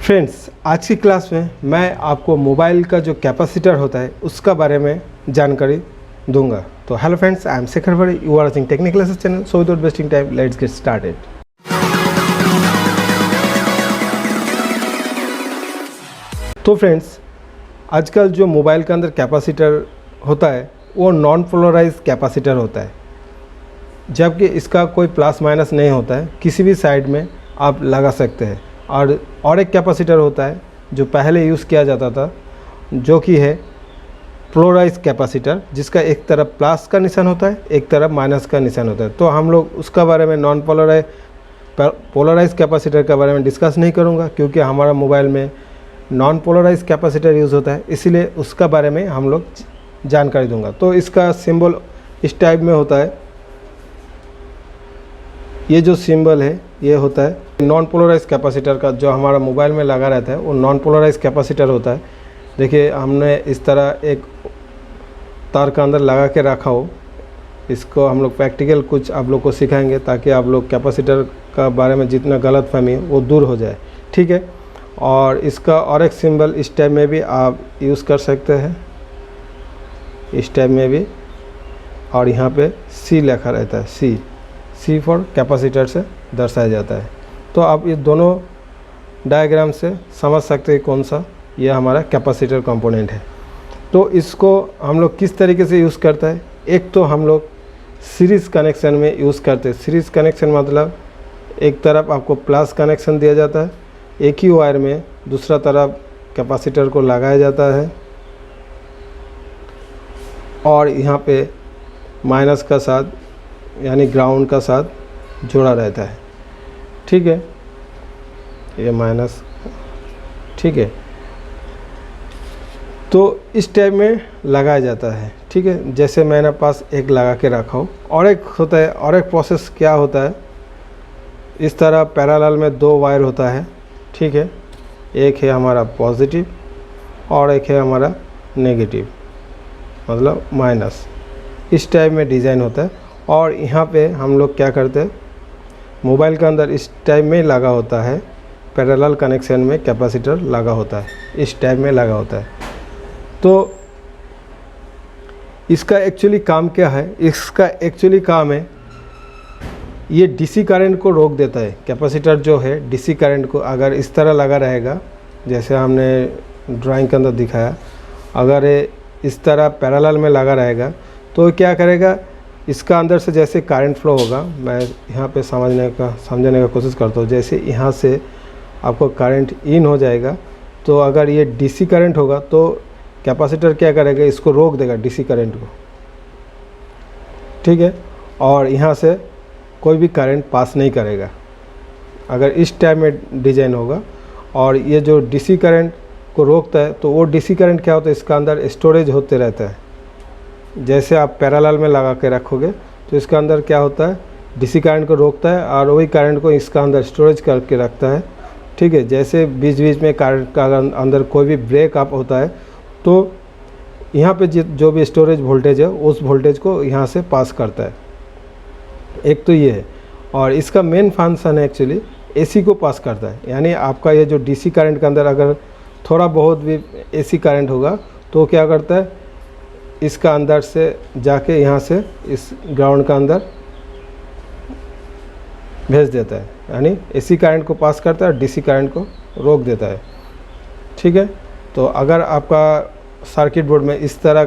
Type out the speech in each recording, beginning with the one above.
Friends, आज की class में मैं आपको मोबाइल का जो कैपेसिटर होता है उसका बारे में जानकारी दूंगा। तो hello friends, I am Shekhar Bhare, you are watching technical classes channel. So without wasting time let's get started. तो फ्रेंड्स, आजकल जो मोबाइल के अंदर कैपेसिटर होता है वो नॉन पोलराइज कैपेसिटर होता है, जबकि इसका कोई प्लस माइनस नहीं होता है, किसी भी साइड में आप लगा सकते हैं। और एक कैपेसिटर होता है जो पहले यूज़ किया जाता था, जो कि है पोलराइज कैपेसिटर, जिसका एक तरफ प्लस का निशान होता है, एक तरफ माइनस का निशान होता है। तो हम लोग उसका बारे में नॉन पोलराइज कैपेसिटर के बारे में डिस्कस नहीं करूँगा, क्योंकि हमारा मोबाइल में नॉन पोलराइज कैपेसिटर यूज़ होता है, इसीलिए उसका बारे में हम लोग जानकारी दूंगा। तो इसका सिंबल इस टाइप में होता है। ये जो सिंबल है ये होता है नॉन पोलराइज कैपेसिटर का, जो हमारा मोबाइल में लगा रहता है वो नॉन पोलराइज कैपेसिटर होता है। देखिए, हमने इस तरह एक तार का अंदर लगा के रखा हो। इसको हम लोग प्रैक्टिकल कुछ आप लोग को सिखाएंगे, ताकि आप लोग कैपेसिटर का बारे में जितना गलतफहमी है वो दूर हो जाए, ठीक है। और इसका और एक सिंबल इस टाइप में भी आप यूज़ कर सकते हैं, इस टाइप में भी। और यहाँ पे सी लिखा रहता है, सी फॉर कैपेसिटर से दर्शाया जाता है। तो आप ये दोनों डायग्राम से समझ सकते हैं कौन सा ये हमारा कैपेसिटर कंपोनेंट है। तो इसको हम लोग किस तरीके से यूज़ करता है, एक तो हम लोग सीरीज़ कनेक्शन में यूज़ करते हैं। सीरीज़ कनेक्शन मतलब एक तरफ आपको प्लस कनेक्शन दिया जाता है, एक ही वायर में दूसरा तरफ कैपेसिटर को लगाया जाता है, और यहाँ पे माइनस का साथ यानी ग्राउंड का साथ जोड़ा रहता है, ठीक है। ये माइनस, ठीक है। तो इस टाइप में लगाया जाता है, ठीक है। जैसे मैंने पास एक लगा के रखा हो। और एक होता है, और एक प्रोसेस क्या होता है, इस तरह पैरेलल में दो वायर होता है, ठीक है। एक है हमारा पॉजिटिव और एक है हमारा नेगेटिव, मतलब माइनस। इस टाइप में डिज़ाइन होता है। और यहाँ पे हम लोग क्या करते हैं, मोबाइल के अंदर इस टाइप में लगा होता है, पैरेलल कनेक्शन में कैपेसिटर लगा होता है, इस टाइप में लगा होता है। तो इसका एक्चुअली काम क्या है, इसका एक्चुअली काम है ये डीसी करंट को रोक देता है। कैपेसिटर जो है डीसी करंट को, अगर इस तरह लगा रहेगा जैसे हमने ड्राइंग के अंदर दिखाया, अगर ये इस तरह पैरेलल में लगा रहेगा तो क्या करेगा, इसका अंदर से जैसे करंट फ्लो होगा, मैं यहाँ पे समझने का कोशिश करता हूँ। जैसे यहाँ से आपको करंट इन हो जाएगा, तो अगर ये डीसी करंट होगा तो कैपेसिटर क्या करेगा, इसको रोक देगा डीसी करंट को, ठीक है। और यहाँ से कोई भी करंट पास नहीं करेगा अगर इस टाइप में डिज़ाइन होगा। और ये जो डीसी करंट को रोकता है, तो वो डीसी करंट क्या होता है, इसका अंदर स्टोरेज होते रहता है। जैसे आप पैरेलल में लगा के रखोगे तो इसका अंदर क्या होता है, डीसी करंट को रोकता है और वही करंट को इसका अंदर स्टोरेज करके रखता है, ठीक है। जैसे बीच बीच में करंट का अंदर कोई भी ब्रेकअप होता है, तो यहाँ पे जो भी स्टोरेज वोल्टेज है उस वोल्टेज को यहाँ से पास करता है। एक तो ये है। और इसका मेन फंक्शन है एक्चुअली एसी को पास करता है। यानी आपका ये जो डीसी करंट के अंदर अगर थोड़ा बहुत भी एसी करंट होगा तो क्या करता है, इसका अंदर से जाके यहाँ से इस ग्राउंड का अंदर भेज देता है, यानी एसी करंट को पास करता है और डीसी करंट को रोक देता है, ठीक है। तो अगर आपका सर्किट बोर्ड में इस तरह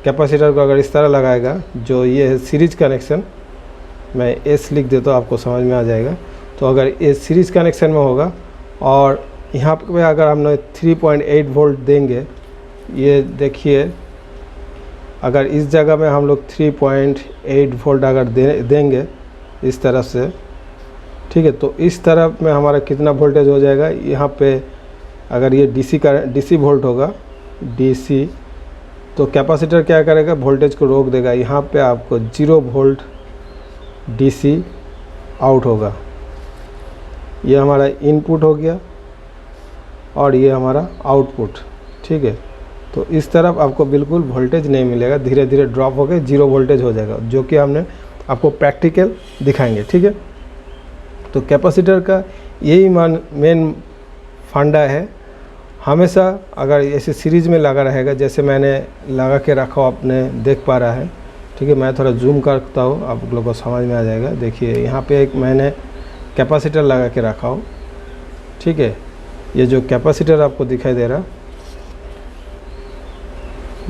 कैपेसिटर को अगर इस तरह लगाएगा, जो ये है सीरीज कनेक्शन, मैं एस लिख देता हूँ, आपको समझ में आ जाएगा। तो अगर ये सीरीज कनेक्शन में होगा और यहाँ पे अगर हमने 3.8 वोल्ट देंगे, ये देखिए, अगर इस जगह में हम लोग 3.8 वोल्ट अगर देंगे इस तरफ से, ठीक है, तो इस तरफ में हमारा कितना वोल्टेज हो जाएगा, यहाँ पे अगर ये डीसी वोल्ट होगा, डीसी, तो कैपेसिटर क्या करेगा, वोल्टेज को रोक देगा। यहाँ पे आपको 0 वोल्ट डीसी आउट होगा। ये हमारा इनपुट हो गया और ये हमारा आउटपुट, ठीक है। तो इस तरफ आपको बिल्कुल वोल्टेज नहीं मिलेगा, धीरे धीरे ड्रॉप होकर 0 वोल्टेज हो जाएगा, जो कि हमने आपको प्रैक्टिकल दिखाएंगे, ठीक है। तो कैपेसिटर का यही मेन फंडा है, हमेशा अगर ऐसे सीरीज़ में लगा रहेगा, जैसे मैंने लगा के रखा हूँ, आपने देख पा रहा है। ठीक है, मैं थोड़ा जूम करता हूँ, आप लोगों को समझ में आ जाएगा। देखिए यहाँ पे एक मैंने कैपेसिटर लगा के रखा हूँ। ठीक है, ये जो कैपेसिटर आपको दिखाई दे रहा,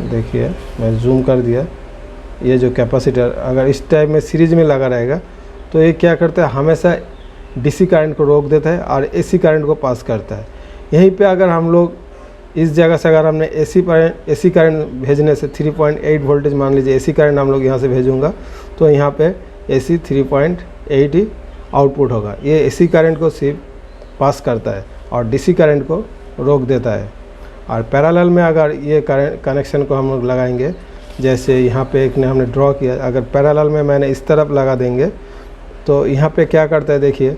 देखिए मैं जूम कर दिया। ये जो कैपेसिटर अगर इस टाइप में सीरीज में लगा रहेगा तो ये क्या करता है, हमेशा डीसी करंट को रोक देता है और एसी करंट को पास करता है। यहीं पे अगर हम लोग इस जगह से अगर हमने एसी करंट भेजने से 3.8 वोल्टेज मान लीजिए एसी करंट हम लोग यहाँ से भेजूँगा, तो यहाँ पे एसी 3.8 ही आउटपुट होगा। ये एसी करंट को सिर्फ पास करता है और डीसी करंट को रोक देता है। और पैरेलल में अगर ये कनेक्शन को हम लोग लगाएंगे, जैसे यहाँ पे एक ने हमने ड्रॉ किया, अगर पैरेलल में मैंने इस तरफ लगा देंगे तो यहाँ पे क्या करता है, देखिए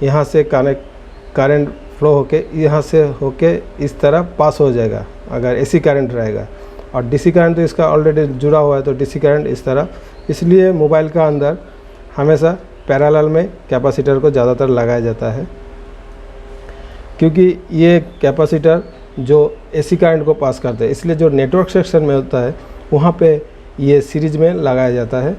यहाँ से करंट फ्लो होके यहाँ से होके इस तरफ पास हो जाएगा अगर एसी करंट रहेगा। और डीसी करंट तो इसका ऑलरेडी जुड़ा हुआ है, तो डीसी करंट इस तरफ। इसलिए मोबाइल का अंदर हमेशा पैरेलल में कैपेसिटर को ज़्यादातर लगाया जाता है, क्योंकि ये कैपेसिटर जो एसी करंट को पास करता है। इसलिए जो नेटवर्क सेक्शन में होता है वहाँ पे ये सीरीज में लगाया जाता है,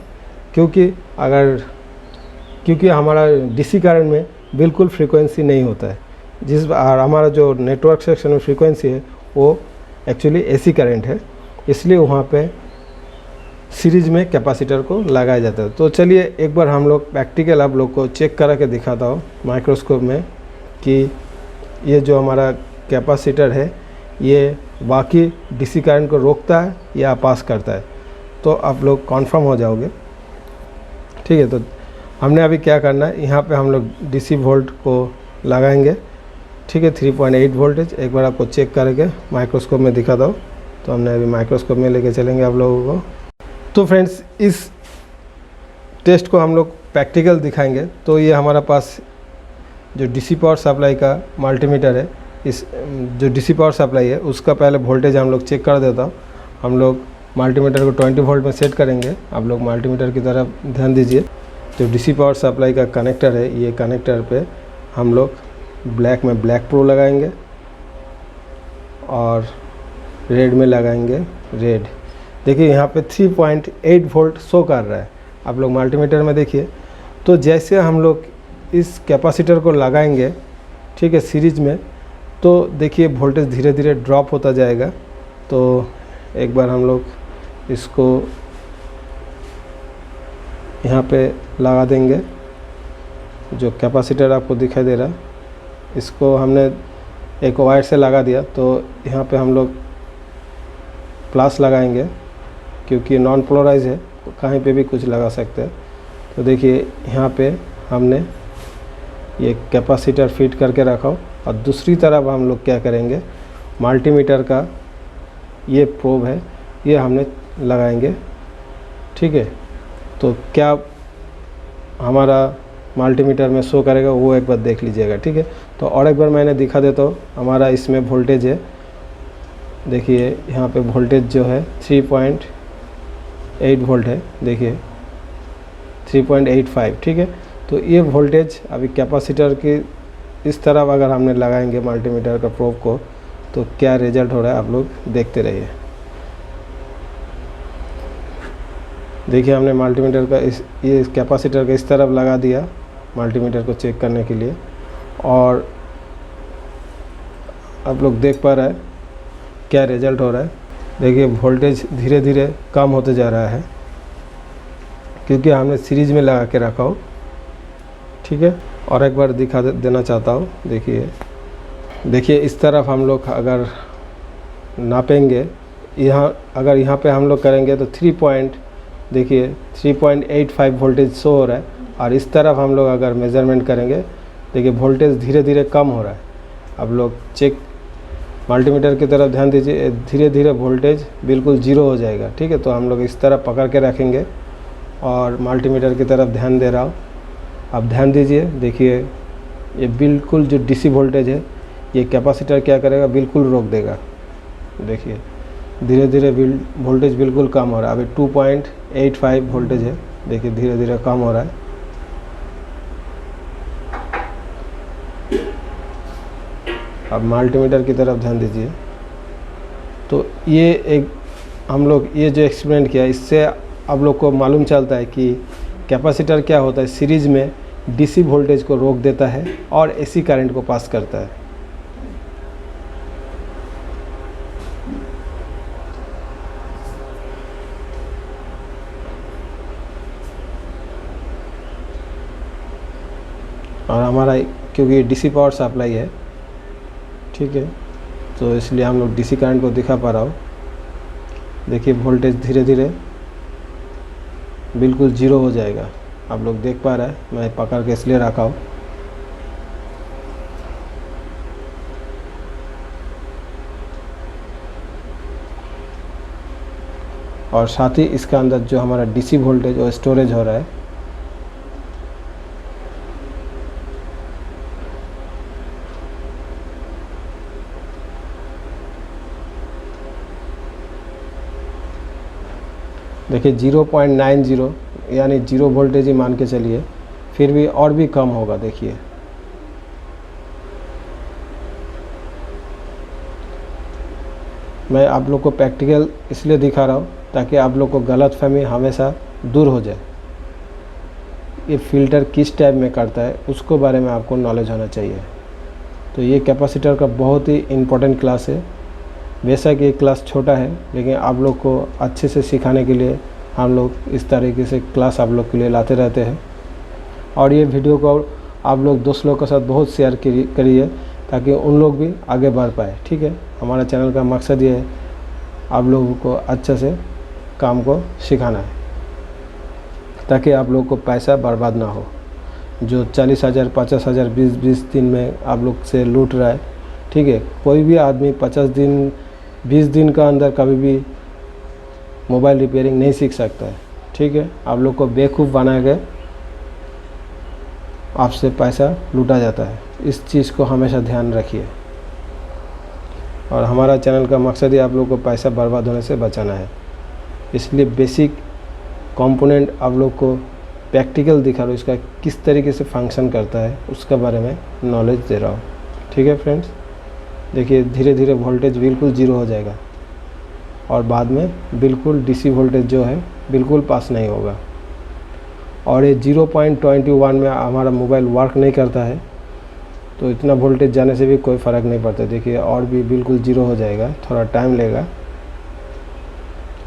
क्योंकि हमारा डीसी करंट में बिल्कुल फ्रीक्वेंसी नहीं होता है, और हमारा जो नेटवर्क सेक्शन में फ्रीक्वेंसी है वो एक्चुअली एसी करंट है। इसलिए वहाँ पे सीरीज में कैपेसिटर को लगाया जाता है। तो चलिए एक बार हम लोग प्रैक्टिकल आप लोग को चेक करा के दिखाता हूँ माइक्रोस्कोप में कि ये जो हमारा कैपेसिटर है ये बाकी डीसी करंट को रोकता है या पास करता है, तो आप लोग कन्फर्म हो जाओगे। ठीक है, तो हमने अभी क्या करना है, यहाँ पे हम लोग डीसी वोल्ट को लगाएंगे। ठीक है, 3.8 वोल्टेज एक बार आपको चेक करके माइक्रोस्कोप में दिखा दो। तो हमने अभी माइक्रोस्कोप में लेके चलेंगे आप लोगों को। तो फ्रेंड्स, इस टेस्ट को हम लोग प्रैक्टिकल दिखाएंगे। तो ये हमारा पास जो डीसी पावर सप्लाई का मल्टीमीटर है, इस जो डीसी पावर सप्लाई है उसका पहले वोल्टेज हम लोग चेक कर देता हूँ। हम लोग मल्टीमीटर को 20 वोल्ट में सेट करेंगे। आप लोग मल्टीमीटर की तरफ ध्यान दीजिए। जो डीसी पावर सप्लाई का कनेक्टर है, ये कनेक्टर पे हम लोग ब्लैक में ब्लैक प्रो लगाएंगे और रेड में लगाएंगे रेड। देखिए यहाँ पे 3.8 वोल्ट शो कर रहा है। आप लोग मल्टीमीटर में देखिए। तो जैसे हम लोग इस कैपेसिटर को लगाएंगे, ठीक है, सीरीज में, तो देखिए वोल्टेज धीरे धीरे ड्रॉप होता जाएगा। तो एक बार हम लोग इसको यहाँ पे लगा देंगे। जो कैपेसिटर आपको दिखाई दे रहा है, इसको हमने एक वायर से लगा दिया। तो यहाँ पे हम लोग प्लस लगाएंगे, क्योंकि नॉन पोलराइज है, तो कहीं पे भी कुछ लगा सकते हैं। तो देखिए यहाँ पे हमने ये कैपेसिटर फिट करके रखा हो, और दूसरी तरफ हम लोग क्या करेंगे, मल्टीमीटर का ये प्रोब है, ये हमने लगाएंगे। ठीक है, तो क्या हमारा मल्टीमीटर में शो करेगा वो एक बार देख लीजिएगा। ठीक है, तो और एक बार मैंने दिखा देता हूँ। हमारा इसमें वोल्टेज है, देखिए यहाँ पे वोल्टेज जो है 3.8 वोल्ट है। देखिए 3.85। ठीक है, तो ये वोल्टेज अभी कैपेसिटर की इस तरफ अगर हमने लगाएंगे मल्टीमीटर का प्रोब को, तो क्या रिजल्ट हो रहा है आप लोग देखते रहिए। देखिए हमने मल्टीमीटर का ये कैपेसिटर का इस तरफ लगा दिया मल्टीमीटर को चेक करने के लिए, और आप लोग देख पा रहे हैं क्या रिजल्ट हो रहा है। देखिए वोल्टेज धीरे धीरे कम होते जा रहा है, क्योंकि हमने सीरीज में लगा के रखा हो। ठीक है, और एक बार दिखा देना चाहता हूँ। देखिए इस तरफ हम लोग अगर नापेंगे, अगर यहाँ पे हम लोग करेंगे तो 3.85 वोल्टेज शो हो रहा है। और इस तरफ हम लोग अगर मेज़रमेंट करेंगे, देखिए वोल्टेज धीरे धीरे कम हो रहा है। अब लोग चेक मल्टीमीटर की तरफ ध्यान दीजिए, धीरे धीरे वोल्टेज बिल्कुल ज़ीरो हो जाएगा। ठीक है, तो हम लोग इस तरफ पकड़ के रखेंगे और मल्टीमीटर की तरफ ध्यान दे रहा हूँ। आप ध्यान दीजिए, देखिए ये बिल्कुल जो डीसी वोल्टेज है, ये कैपेसिटर क्या करेगा, बिल्कुल रोक देगा। देखिए धीरे धीरे वोल्टेज बिल्कुल कम हो रहा है। अभी 2.85 वोल्टेज है, देखिए धीरे धीरे कम हो रहा है। अब मल्टीमीटर की तरफ ध्यान दीजिए। तो ये एक हम लोग ये जो एक्सपेरिमेंट किया, इससे आप लोग को मालूम चलता है कि कैपेसिटर क्या होता है, सीरीज में डीसी वोल्टेज को रोक देता है और एसी करंट को पास करता है। और हमारा क्योंकि डीसी पावर सप्लाई है, ठीक है, तो इसलिए हम लोग डीसी करंट को दिखा पा रहा हूँ। देखिए वोल्टेज धीरे धीरे बिल्कुल जीरो हो जाएगा, आप लोग देख पा रहे हैं, मैं पकड़ के इसलिए रखा हूँ। और साथ ही इसका अंदर जो हमारा डीसी वोल्टेज और स्टोरेज हो रहा है, देखिए 0.90 यानी 0 वोल्टेज ही मान के चलिए, फिर भी और भी कम होगा। देखिए मैं आप लोग को प्रैक्टिकल इसलिए दिखा रहा हूँ ताकि आप लोग को गलतफहमी हमेशा दूर हो जाए। ये फ़िल्टर किस टाइप में करता है उसको बारे में आपको नॉलेज होना चाहिए। तो ये कैपेसिटर का बहुत ही इम्पोर्टेंट क्लास है। बेशक ये क्लास छोटा है, लेकिन आप लोग को अच्छे से सिखाने के लिए हम लोग इस तरीके से क्लास आप लोग के लिए लाते रहते हैं। और ये वीडियो को आप लोग दोस्त लोगों के साथ बहुत शेयर करिए ताकि उन लोग भी आगे बढ़ पाए, ठीक है। हमारा चैनल का मकसद ये है आप लोगों को अच्छे से काम को सिखाना है ताकि आप लोग को पैसा बर्बाद ना हो। जो 40,000 50,000 20 दिन में आप लोग से लूट रहा है, ठीक है। कोई भी आदमी 50 दिन 20 दिन का अंदर कभी भी मोबाइल रिपेयरिंग नहीं सीख सकता है, ठीक है। आप लोग को बेवकूफ़ बना के आपसे पैसा लूटा जाता है, इस चीज़ को हमेशा ध्यान रखिए। और हमारा चैनल का मकसद ही आप लोग को पैसा बर्बाद होने से बचाना है, इसलिए बेसिक कंपोनेंट आप लोग को प्रैक्टिकल दिखा रहा हूँ, इसका किस तरीके से फंक्शन करता है उसके बारे में नॉलेज दे रहा हूँ, ठीक है फ्रेंड्स। देखिए धीरे धीरे वोल्टेज बिल्कुल ज़ीरो हो जाएगा और बाद में बिल्कुल डीसी वोल्टेज जो है बिल्कुल पास नहीं होगा। और ये 0.21 में हमारा मोबाइल वर्क नहीं करता है, तो इतना वोल्टेज जाने से भी कोई फ़र्क नहीं पड़ता। देखिए और भी बिल्कुल ज़ीरो हो जाएगा, थोड़ा टाइम लेगा।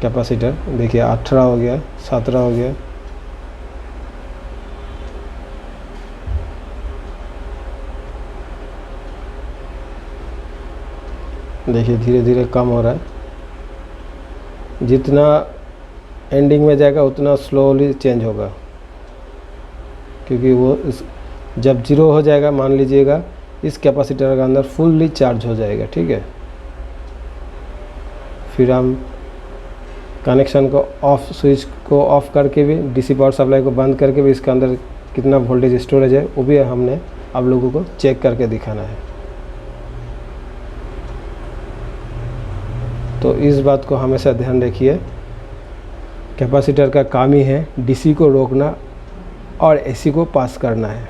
कैपेसिटर देखिए 18 हो गया, 17 हो गया, देखिए धीरे धीरे कम हो रहा है। जितना एंडिंग में जाएगा उतना स्लोली चेंज होगा, क्योंकि वो जब ज़ीरो हो जाएगा, मान लीजिएगा इस कैपेसिटर के अंदर फुल्ली चार्ज हो जाएगा, ठीक है। फिर हम कनेक्शन को ऑफ, स्विच को ऑफ करके भी, डीसी पावर सप्लाई को बंद करके भी इसके अंदर कितना वोल्टेज स्टोरेज है वो भी हमने आप लोगों को चेक करके दिखाना है। तो इस बात को हमेशा ध्यान रखिए, कैपेसिटर का काम ही है डीसी को रोकना और एसी को पास करना है।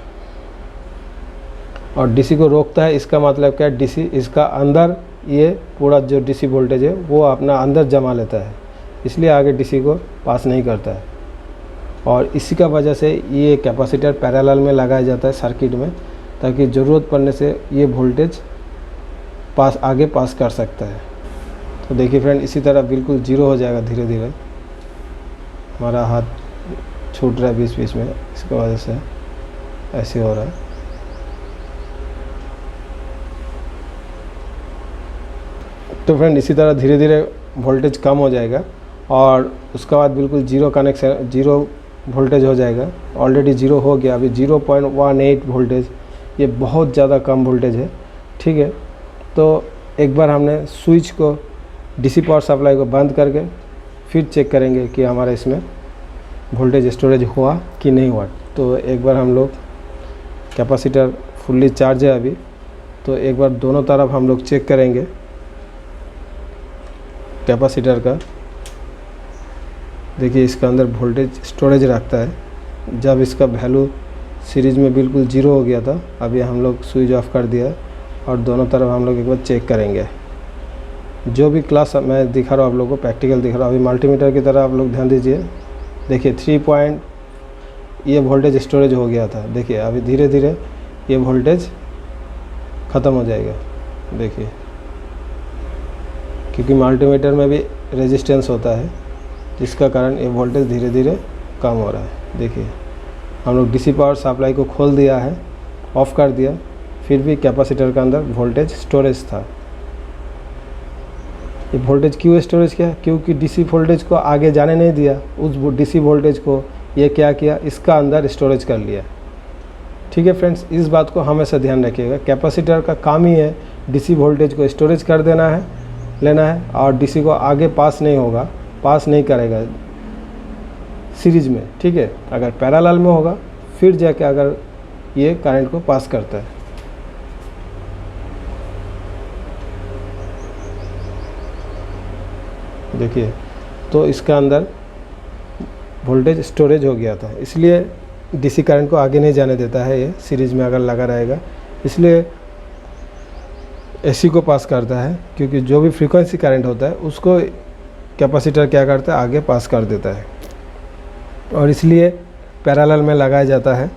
और डीसी को रोकता है, इसका मतलब क्या है, डीसी इसका अंदर ये पूरा जो डीसी वोल्टेज है वो अपना अंदर जमा लेता है, इसलिए आगे डीसी को पास नहीं करता है। और इसी का वजह से ये कैपेसिटर पैरेलल में लगाया जाता है सर्किट में, ताकि ज़रूरत पड़ने से ये वोल्टेज आगे पास कर सकता है। तो देखिए फ्रेंड, इसी तरह बिल्कुल ज़ीरो हो जाएगा धीरे धीरे। हमारा हाथ छूट रहा है बीच बीच में, इसकी वजह से ऐसे हो रहा है। तो फ्रेंड इसी तरह धीरे धीरे वोल्टेज कम हो जाएगा और उसके बाद बिल्कुल ज़ीरो कनेक्शन, ज़ीरो वोल्टेज हो जाएगा। ऑलरेडी ज़ीरो हो गया, अभी 0.18 वोल्टेज, ये बहुत ज़्यादा कम वोल्टेज है, ठीक है। तो एक बार हमने स्विच को, डीसी पावर सप्लाई को बंद करके फिर चेक करेंगे कि हमारा इसमें वोल्टेज स्टोरेज हुआ कि नहीं हुआ। तो एक बार हम लोग, कैपेसिटर फुल्ली चार्ज है अभी, तो एक बार दोनों तरफ हम लोग चेक करेंगे कैपेसिटर का। देखिए इसका अंदर वोल्टेज स्टोरेज रखता है। जब इसका वैल्यू सीरीज में बिल्कुल ज़ीरो हो गया था, अभी हम लोग स्विच ऑफ कर दिया और दोनों तरफ हम लोग एक बार चेक करेंगे। जो भी क्लास मैं दिखा रहा हूँ आप लोगों को, प्रैक्टिकल दिखा रहा हूँ, अभी मल्टीमीटर की तरह आप लोग ध्यान दीजिए। देखिए 3 पॉइंट ये वोल्टेज स्टोरेज हो गया था। देखिए अभी धीरे धीरे ये वोल्टेज ख़त्म हो जाएगा। देखिए क्योंकि मल्टीमीटर में भी रेजिस्टेंस होता है, जिसका कारण ये वोल्टेज धीरे धीरे कम हो रहा है। देखिए हम लोग डीसी पावर सप्लाई को खोल दिया है, ऑफ़ कर दिया, फिर भी कैपेसिटर के अंदर वोल्टेज स्टोरेज था। ये वोल्टेज क्यों स्टोरेज किया? क्योंकि डीसी वोल्टेज को आगे जाने नहीं दिया। उस डीसी वोल्टेज को ये क्या किया, इसका अंदर स्टोरेज कर लिया। ठीक है फ्रेंड्स, इस बात को हमेशा ध्यान रखिएगा। कैपेसिटर का काम ही है डीसी वोल्टेज को स्टोरेज कर देना है, लेना है, और डीसी को आगे पास नहीं होगा, पास नहीं करेगा सीरीज में। ठीक है, अगर पैरेलल में होगा फिर जाके अगर ये करंट को पास करता है। देखिए तो इसका अंदर वोल्टेज स्टोरेज हो गया था, इसलिए डीसी करंट को आगे नहीं जाने देता है। ये सीरीज में अगर लगा रहेगा, इसलिए एसी को पास करता है, क्योंकि जो भी फ्रीक्वेंसी करंट होता है उसको कैपेसिटर क्या करता है, आगे पास कर देता है। और इसलिए पैरेलल में लगाया जाता है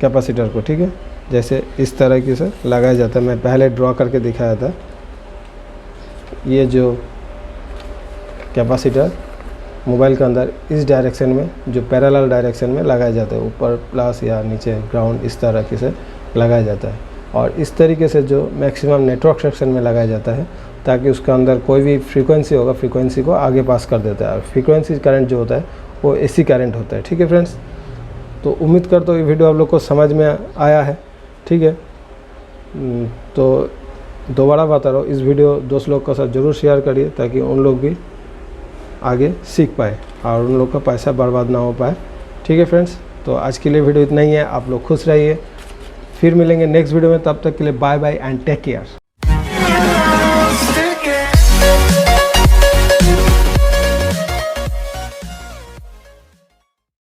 कैपेसिटर को। ठीक है, जैसे इस तरीके से लगाया जाता है। मैं पहले ड्रॉ करके दिखाया था। ये जो कैपेसिटर मोबाइल के अंदर इस डायरेक्शन में, जो पैरेलल डायरेक्शन में लगाया जाता है, ऊपर प्लस या नीचे ग्राउंड, इस तरीके से लगाया जाता है। और इस तरीके से जो मैक्सिमम नेटवर्क सेक्शन में लगाया जाता है, ताकि उसके अंदर कोई भी फ्रीक्वेंसी होगा, फ्रीक्वेंसी को आगे पास कर देता है। और फ्रीक्वेंसी करंट जो होता है वो एसी करंट होता है। ठीक है फ्रेंड्स, तो उम्मीद करता हूँ ये वीडियो आप लोग को समझ में आया है। ठीक है, तो दोबारा बता रहा हूँ, इस वीडियो दोस्त लोग के साथ ज़रूर शेयर करिए, ताकि उन लोग भी आगे सीख पाए और उन लोग का पैसा बर्बाद ना हो पाए। ठीक है फ्रेंड्स, तो आज के लिए वीडियो इतना ही है। आप लोग खुश रहिए, फिर मिलेंगे नेक्स्ट वीडियो में। तब तक के लिए bye bye and take care.